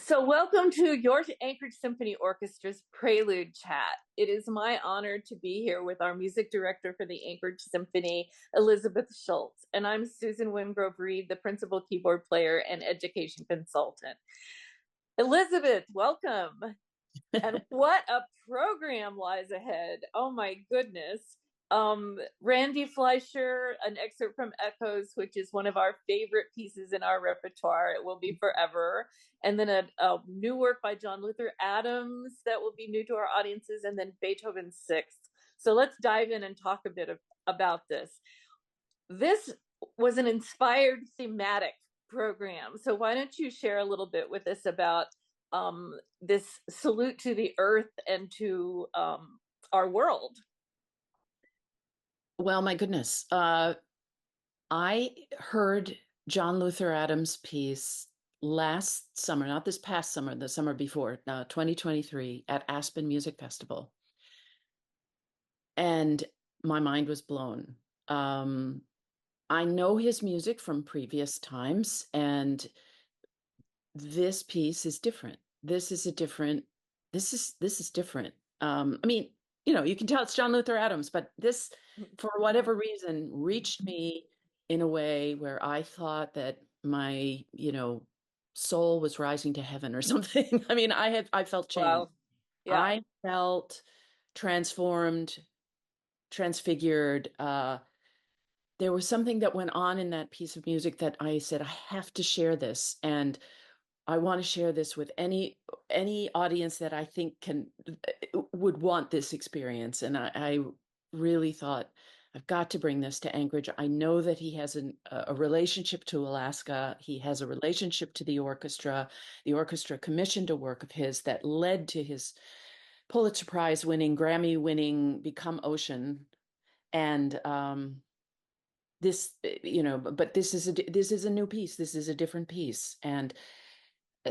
So, welcome to your Anchorage Symphony Orchestra's Prelude Chat. It is my honor to be here with our music director for the Anchorage Symphony, Elizabeth Schulze. And I'm Susan Wingrove-Reed, the principal keyboard player and education consultant. Elizabeth, welcome. And what a program lies ahead. Oh my goodness. Randy Fleischer, an excerpt from Echoes, which is one of our favorite pieces in our repertoire. It will be forever. And then a new work by John Luther Adams that will be new to our audiences, and then Beethoven's Sixth. So let's dive in and talk a bit about this. This was an inspired thematic program. So why don't you share a little bit with us about this salute to the earth and to our world? Well, my goodness. I heard John Luther Adams' piece last summer, not this past summer, the summer before, 2023, at Aspen Music Festival. And my mind was blown. I know his music from previous times, and this piece is different. This is different. I mean, you can tell it's John Luther Adams, but this, for whatever reason, reached me in a way where I thought that my, soul was rising to heaven or something. I mean, I felt changed. Wow. Yeah. I felt transformed, transfigured. There was something that went on in that piece of music that I said, I have to share this. And I want to share this with any audience that I think would want this experience. And I really thought I've got to bring this to Anchorage. I know that he has a relationship to Alaska. He has a relationship to the orchestra. The orchestra commissioned a work of his that led to his Pulitzer Prize winning, Grammy winning Become Ocean. And but this is a new piece. This is a different piece. And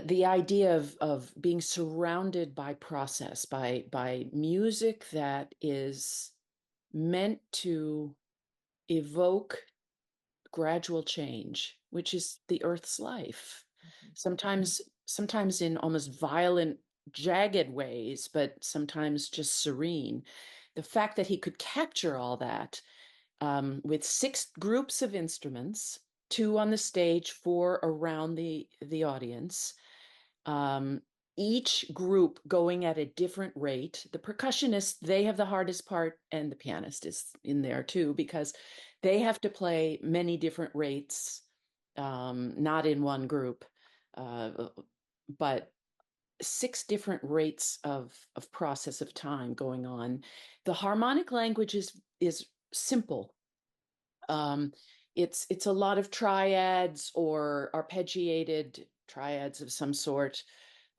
the idea of being surrounded by process, by music that is meant to evoke gradual change, which is the earth's life. Sometimes in almost violent, jagged ways, but sometimes just serene. The fact that he could capture all that with six groups of instruments, two on the stage, four around the audience, um, each group going at a different rate. The percussionists, they have the hardest part, and the pianist is in there too, because they have to play many different rates, not in one group, but six different rates of process of time going on. The harmonic language is simple. Um, it's a lot of triads or arpeggiated triads of some sort.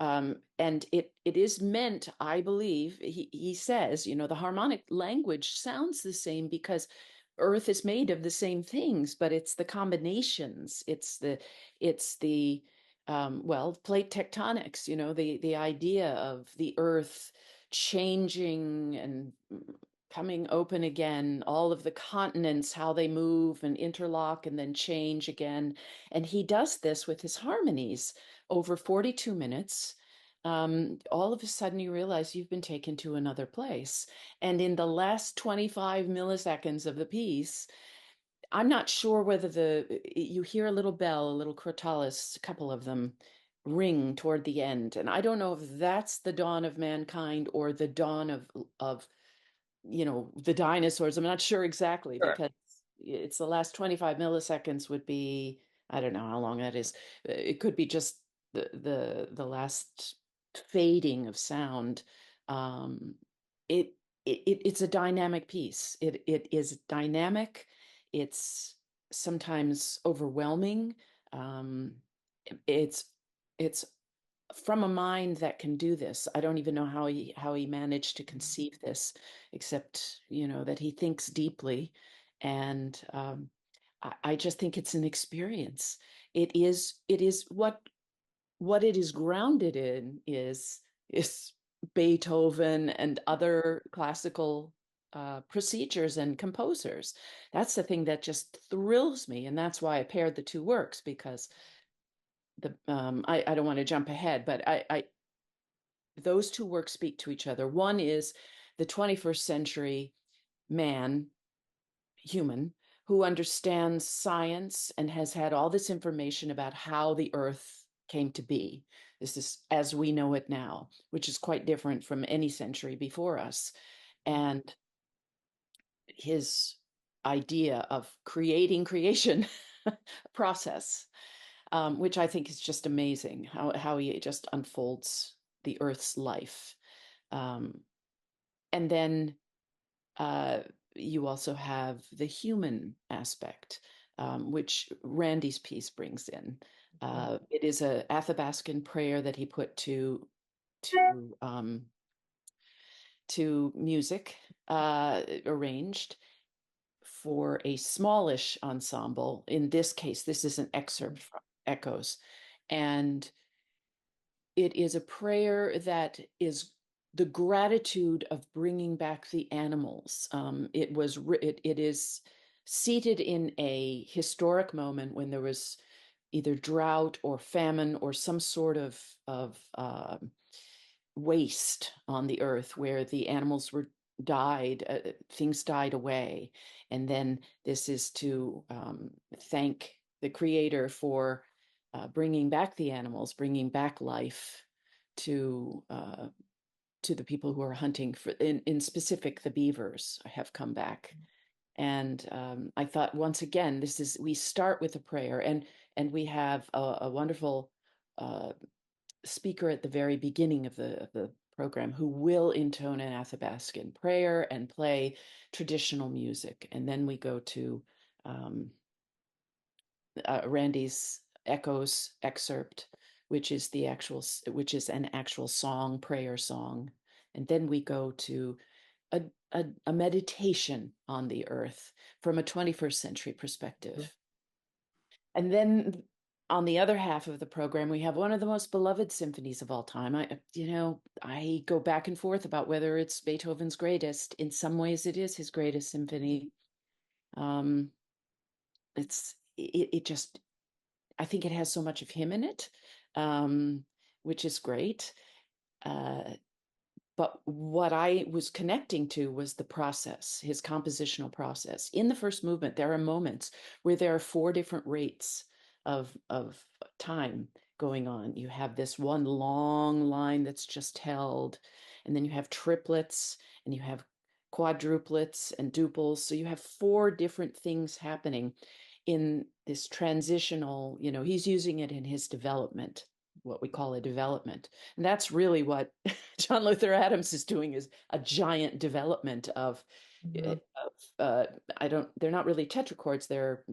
And it is meant, I believe, he says, the harmonic language sounds the same because Earth is made of the same things, but it's the combinations. It's the plate tectonics, the idea of the Earth changing and coming open again, all of the continents, how they move and interlock and then change again. And he does this with his harmonies over 42 minutes. All of a sudden you realize you've been taken to another place. And in the last 25 milliseconds of the piece, I'm not sure whether you hear a little bell, a little crotalis, a couple of them ring toward the end. And I don't know if that's the dawn of mankind or the dawn of the dinosaurs. I'm not sure exactly Sure. because it's the last 25 milliseconds would be, I don't know how long that is. It could be just the last fading of sound. Um, it's a dynamic piece. It is dynamic. It's sometimes overwhelming. Um, it's it's from a mind that can do this. I don't even know how he managed to conceive this, except that he thinks deeply, and I just think it's an experience. It is what it is grounded in is Beethoven and other classical procedures and composers. That's the thing that just thrills me, and that's why I paired the two works because I don't want to jump ahead, but those two works speak to each other. One is the 21st century man, human, who understands science and has had all this information about how the earth came to be. This is as we know it now, which is quite different from any century before us. And his idea of creating creation process, which I think is just amazing, how he just unfolds the earth's life. Um, and then uh, you also have the human aspect, which Randy's piece brings in. It is a Athabascan prayer that he put to to music, arranged for a smallish ensemble. In this case, this is an excerpt from Echoes, and it is a prayer that is the gratitude of bringing back the animals. It is seated in a historic moment when there was either drought or famine or some sort of waste on the earth where the animals were died, things died away, and then this is to thank the creator for bringing back the animals, bringing back life to the people who are hunting for, in specific, the beavers have come back. And I thought, once again, this is, we start with a prayer, and we have a wonderful speaker at the very beginning of the program who will intone an Athabascan prayer and play traditional music. And then we go to Randy's Echoes excerpt, which is an actual song, prayer song. And then we go to a meditation on the earth from a 21st century perspective. And then on the other half of the program, we have one of the most beloved symphonies of all time. I go back and forth about whether it's Beethoven's greatest. In some ways, it is his greatest symphony. Um, it just, I think it has so much of him in it, which is great. Uh, But what I was connecting to was the process, his compositional process. In the first movement, there are moments where there are four different rates of time going on. You have this one long line that's just held, and then you have triplets, and you have quadruplets and duples. So you have four different things happening in this transitional, he's using it in his development, what we call a development. And that's really what John Luther Adams is doing, is a giant development of, Mhm. they're not really tetrachords, they're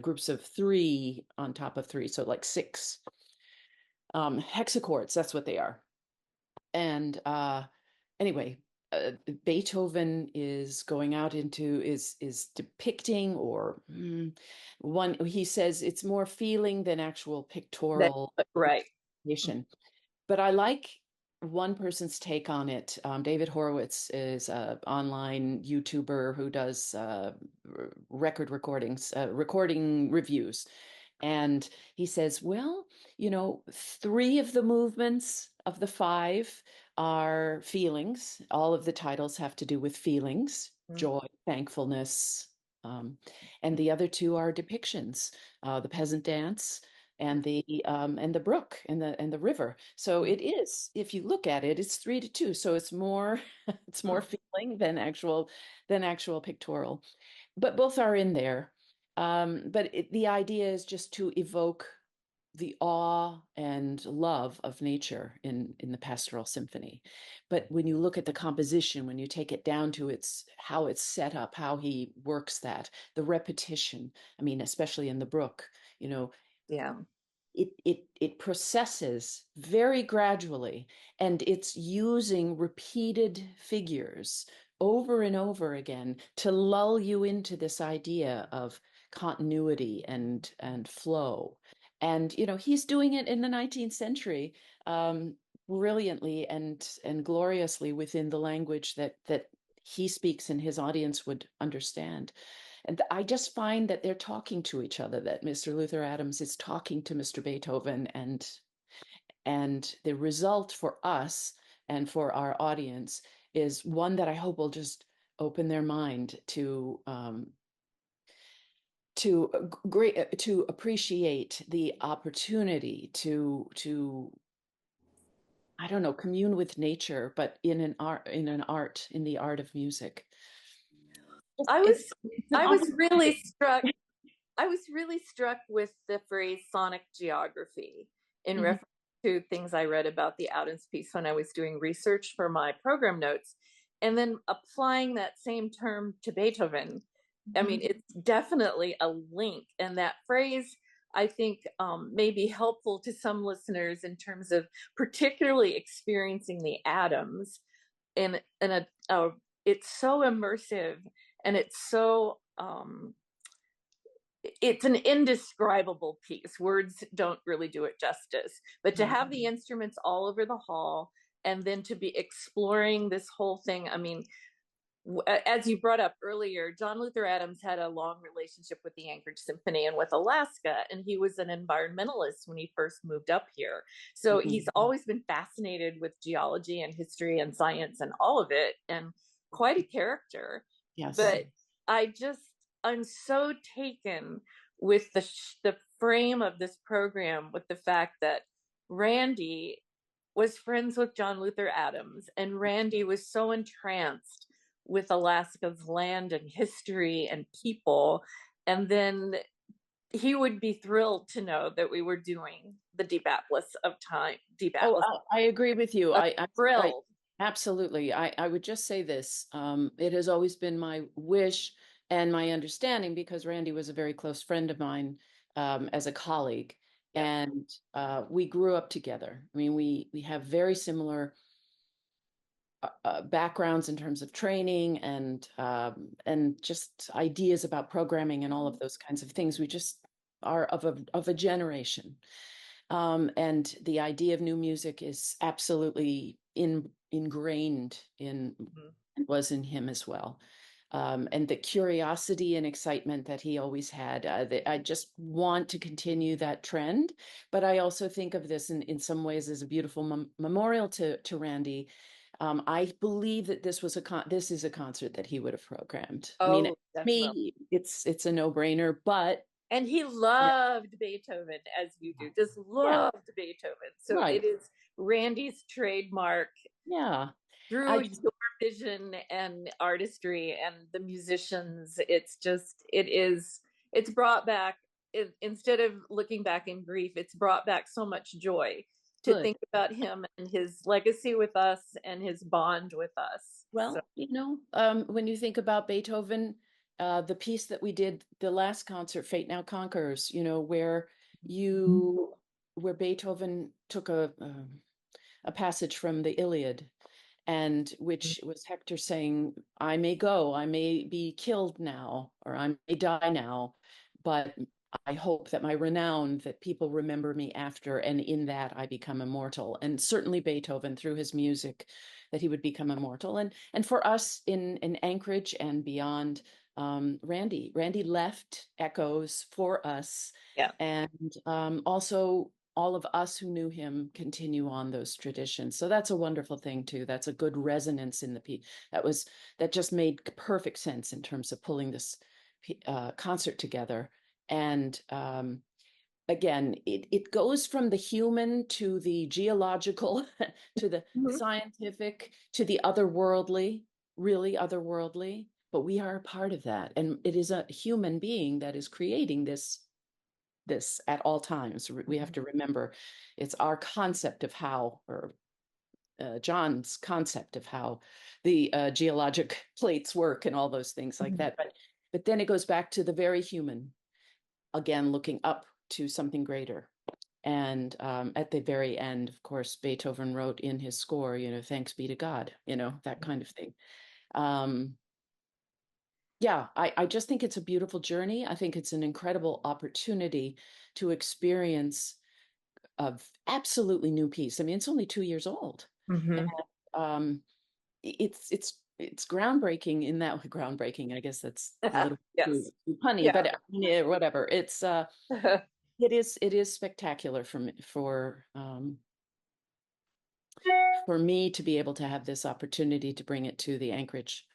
groups of three on top of three, so like six hexachords, that's what they are. And anyway, Beethoven is going out into is depicting, or one, he says it's more feeling than actual pictorial Right. representation. But I like one person's take on it. David Horowitz is an online YouTuber who does record recordings, recording reviews. And he says, well, three of the movements of the five are feelings. All of the titles have to do with feelings, Mhm. joy, thankfulness. And the other two are depictions, the peasant dance and the brook and the river. So it is, if you look at it, it's 3-2. So it's more it's more feeling than actual pictorial. But both are in there. But the idea is just to evoke the awe and love of nature in the pastoral symphony. But when you look at the composition, when you take it down to how it's set up, how he works that, the repetition, I mean, especially in the brook, Yeah. it processes very gradually, and it's using repeated figures over and over again to lull you into this idea of continuity and flow. And he's doing it in the 19th century, brilliantly and gloriously within the language that he speaks and his audience would understand. And I just find that they're talking to each other, that Mr. Luther Adams is talking to Mr. Beethoven, and the result for us and for our audience is one that I hope will just open their mind to appreciate the opportunity to I don't know, commune with nature, but in the art of music. I It's was an I was really opportunity. struck I was really struck with the phrase sonic geography in Mhm, reference to things I read about the Adams piece when I was doing research for my program notes, and then applying that same term to Beethoven. I mhm. mean, it's definitely a link, and that phrase I think may be helpful to some listeners in terms of particularly experiencing the Adams in a it's so immersive and it's an indescribable piece. Words don't really do it justice. But to Right. have the instruments all over the hall and then to be exploring this whole thing, I mean, as you brought up earlier, John Luther Adams had a long relationship with the Anchorage Symphony and with Alaska, and he was an environmentalist when he first moved up here. So Mhm. he's always been fascinated with geology and history and science and all of it, and quite a character. Yes. But I just, I'm so taken with the frame of this program, with the fact that Randy was friends with John Luther Adams, and Randy was so entranced with Alaska's land and history and people. And then he would be thrilled to know that we were doing the Deep Atlas of Time. Deep Oh, Atlas. I agree with you. I Thrilled. absolutely. I would just say this. It has always been my wish and my understanding, because Randy was a very close friend of mine, as a colleague, Yeah. and we grew up together. I mean, we have very similar backgrounds in terms of training and just ideas about programming and all of those kinds of things. We just are of a generation. And the idea of new music is absolutely ingrained in Mhm. was in him as well. And the curiosity and excitement that he always had. I just want to continue that trend, but I also think of this in some ways as a beautiful memorial to Randy. I believe that this is a concert that he would have programmed. I mean, Oh, to definitely. me, it's a no-brainer, but And he loved Beethoven as you do, just yeah, loved Beethoven. So it right. is Randy's trademark Yeah. I through just your vision and artistry and the musicians. It's just, it's brought back, instead of looking back in grief, it's brought back so much joy to good. think about him and his legacy with us and his bond with us. So, Well, when you think about Beethoven, the piece that we did the last concert, Fate Now Conquers, you where Beethoven took a passage from the Iliad, and which was Hector saying, I may go, I may be killed now, or I may die now, but I hope that my renown, that people remember me after, and in that I become immortal. And certainly Beethoven, through his music, that he would become immortal. And for us in Anchorage and beyond, Randy left echoes for us, yeah. and also all of us who knew him continue on those traditions. So that's a wonderful thing too. That's a good resonance in the piece. That just made perfect sense in terms of pulling this concert together. And again, it goes from the human to the geological, to the Mhm. scientific, to the otherworldly, really otherworldly. But we are a part of that, and it is a human being that is creating this at all times. We have to remember it's our concept of how, or John's concept of how the geologic plates work and all those things like that. But then it goes back to the very human, again, looking up to something greater. And at the very end, of course, Beethoven wrote in his score, thanks be to God, that kind of thing. Um, yeah, I just think it's a beautiful journey. I think it's an incredible opportunity to experience of absolutely new piece. I mean, it's only 2 years old. And Mhm. um, it's it's groundbreaking in that groundbreaking. I guess that's a little too, Yes. too punny, Yeah. but whatever. It is spectacular for me to be able to have this opportunity to bring it to the Anchorage,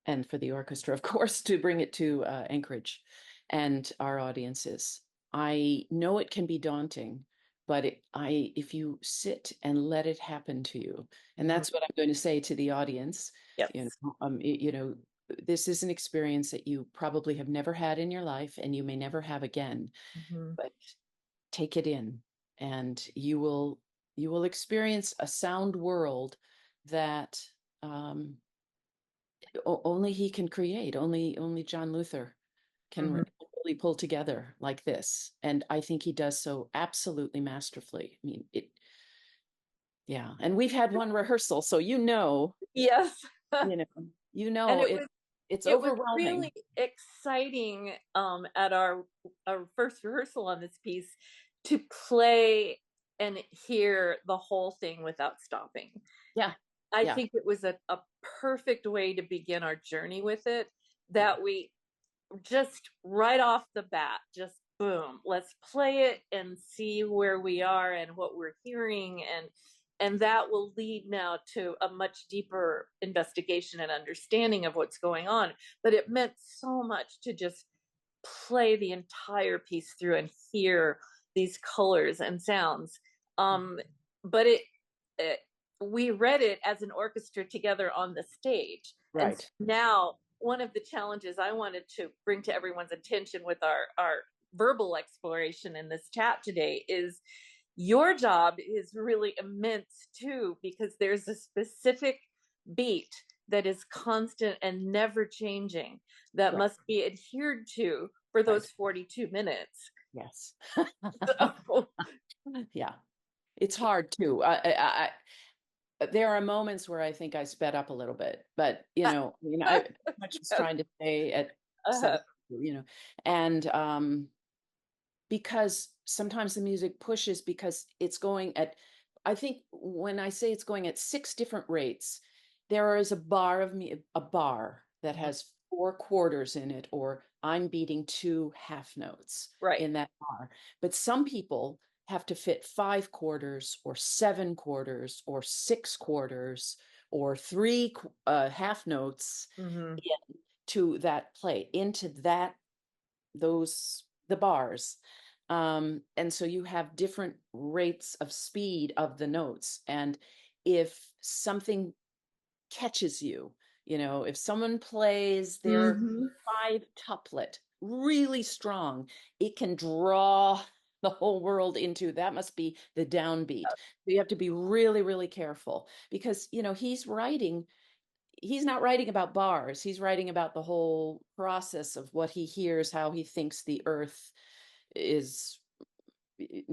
and for the orchestra, of course, to bring it to Anchorage and our audiences. I know it can be daunting, but if you sit and let it happen to you, and Mhm. that's what I'm going to say to the audience, Yes. this is an experience that you probably have never had in your life, and you may never have again. Mhm. But take it in, and you will experience a sound world that only he can create. Only John Luther can Mhm. really pull together like this, and I think he does so absolutely masterfully. I mean, yeah. And we've had one rehearsal, so Yes. you know, And it it was it's it was really overwhelming. exciting at our first rehearsal on this piece to play and hear the whole thing without stopping. Yeah, I yeah, think it was a perfect way to begin our journey with it, yeah, that we just right off the bat, just boom, let's play it and see where we are and what we're hearing, and that will lead now to a much deeper investigation and understanding of what's going on. But it meant so much to just play the entire piece through and hear these colors and sounds. um but it we read it as an orchestra together on the stage, and so right. now one of the challenges I wanted to bring to everyone's attention with our verbal exploration in this chat today is your job is really immense too, because there's a specific beat that is constant and never changing that Right, must be adhered to for right. those 42 minutes. Yes. So, Yeah, it's hard too. There are moments where I think I sped up a little bit, but I pretty much was yes. trying to stay at uh, 7, and because sometimes the music pushes because it's going at, I think when I say it's going at 6 different rates, there is a bar that has 4 quarters in it, or I'm beating 2 half notes right. in that bar. But some people have to fit 5 quarters or 7 quarters or 6 quarters or 3 half notes Hmm. into that play, into the bars. And so you have different rates of speed of the notes. And if something catches you, if someone plays their Hmm. 5 tuplet really strong, it can draw the whole world into that must be the downbeat. So you have to be really, really careful, because he's not writing about bars. He's writing about the whole process of what he hears, how he thinks the earth is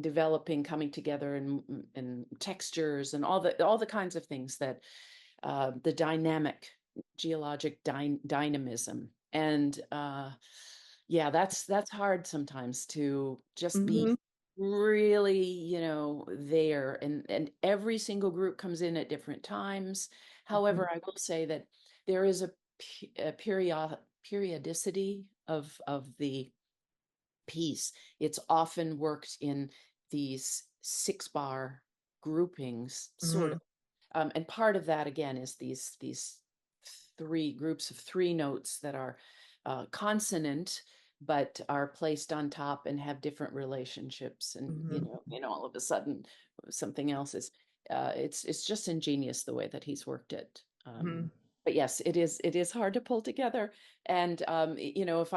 developing, coming together, and textures, and all the kinds of things that the dynamic, geologic dynamism. And yeah, that's hard sometimes to just be Hmm. really, there. And every single group comes in at different times. However, I will say that there is a periodicity of the piece. It's often worked in these 6 bar groupings, sort Hmm. of. And part of that again is these 3 groups of 3 notes that are consonant, but are placed on top and have different relationships. And Hmm. all of a sudden something else is. It's just ingenious the way that he's worked it. Hmm. But yes, it is hard to pull together. And if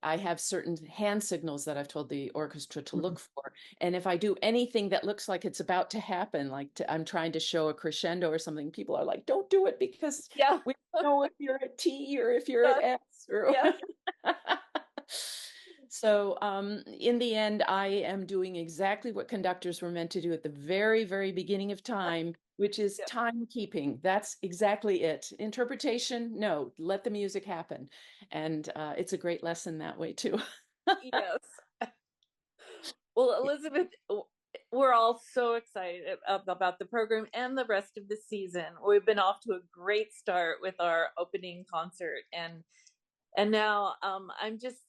I have certain hand signals that I've told the orchestra to look for. And if I do anything that looks like it's about to happen, like I'm trying to show a crescendo or something, people are like, don't do it, because Yeah. we don't know if you're at T or if you're at Yes. S. Yes. So in the end, I am doing exactly what conductors were meant to do at the very, very beginning of time, which is Yes. timekeeping. That's exactly it. Interpretation, no, let the music happen. And it's a great lesson that way too. Yes. Well, Elizabeth, we're all so excited about the program and the rest of the season. We've been off to a great start with our opening concert, and now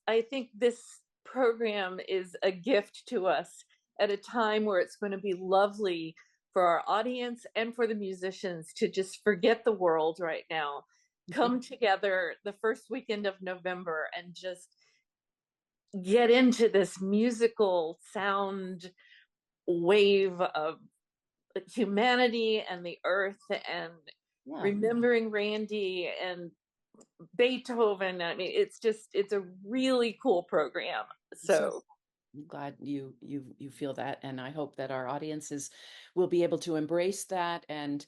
I think this program is a gift to us at a time where it's going to be lovely for our audience and for the musicians to just forget the world right now, come together the first weekend of November and just get into this musical sound wave of humanity and the earth and Yeah. remembering Randy and Beethoven. I mean, it's a really cool program. So So I'm glad you feel that, and I hope that our audiences will be able to embrace that and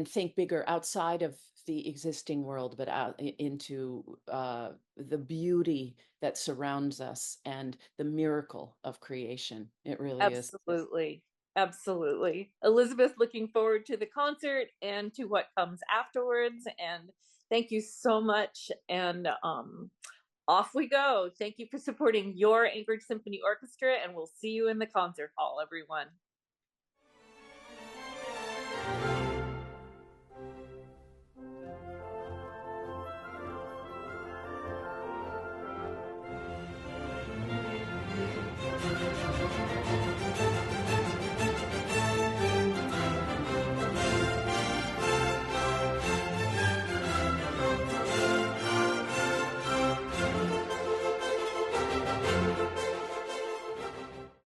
think bigger outside of the existing world, but out into the beauty that surrounds us and the miracle of creation. It really is. absolutely. Absolutely. Elizabeth, looking forward to the concert and to what comes afterwards. And thank you so much. And off we go. Thank you for supporting your Anchorage Symphony Orchestra, and we'll see you in the concert hall, everyone.